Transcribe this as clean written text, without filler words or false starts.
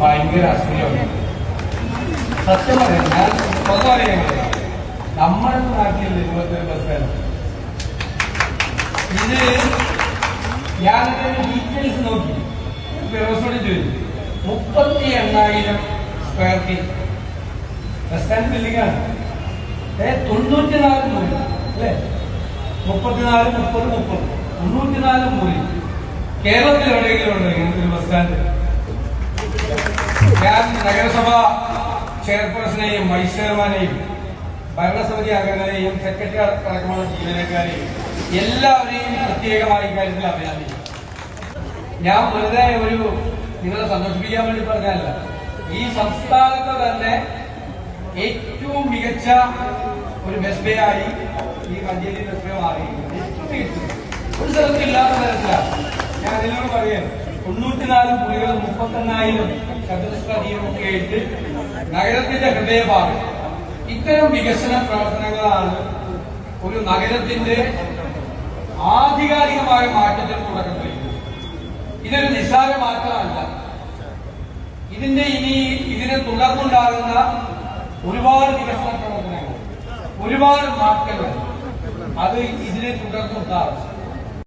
ഭയങ്കര അസൂയാണ്. സത്യം പറയാം, ഞാൻ സ്വന്തം അറിയാൻ നമ്മുടെ നാട്ടിൽ 21 ബസ് സ്റ്റാൻഡ്. ഇത് ഞാനതിന്റെ ഡീറ്റെയിൽസ് നോക്കി ദിവസോട് ചോദിച്ചു. 38,000 square feet bus stand building ആണ്. 94 മുറി അല്ലേ? 34, 30, 94 മുറി. കേരളത്തിൽ എവിടെയെങ്കിലും ഉണ്ടെങ്കിൽ ഒരു ബസ് സ്റ്റാൻഡ്. ഞാൻ നഗരസഭ ചെയർപേഴ്സണെയും വൈസ് ചെയർമാനെയും ഭരണസമിതി അംഗങ്ങളെയും സെക്രട്ടറി അടക്കമുള്ള ജീവനക്കാരെയും എല്ലാവരെയും പ്രത്യേകമായി കാര്യത്തിൽ അഭിനന്ദിക്കും. ഞാൻ വെറുതെ നിങ്ങളെ സന്തോഷിപ്പിക്കാൻ വേണ്ടി പറഞ്ഞല്ല. ഈ സംസ്ഥാനത്തെ തന്നെ ഏറ്റവും മികച്ച ഒരു ബസ് ഡേ ആയി ഈ മഞ്ചേരി ബസ് ഡേ മാറിയിരിക്കുന്നത്. ഏറ്റവും മികച്ച ഒരു സ്ഥലത്തില്ലാത്ത തരത്തിലാണ്. ഞാൻ അതിനോട് പറയാം, 94 മുറികളും 38,000 ചതുരശ്രടിയുമൊക്കെ ആയിട്ട് നഗരത്തിന്റെ ഹൃദയഭാഗം. ഇത്തരം വികസന പ്രവർത്തനങ്ങളാണ് ഒരു നഗരത്തിന്റെ ആധികാരികമായ മാറ്റത്തിന് തുടക്കം കുറിക്കുന്നത്. ഇതൊരു നിസ്സാര മാറ്റമല്ല. ഇതിനെ തുടർന്നുണ്ടാകുന്ന ഒരുപാട് വികസന പ്രവർത്തനങ്ങൾ, ഒരുപാട് മാറ്റങ്ങൾ അത് ഇതിനെ തുടർന്നുണ്ടാകും.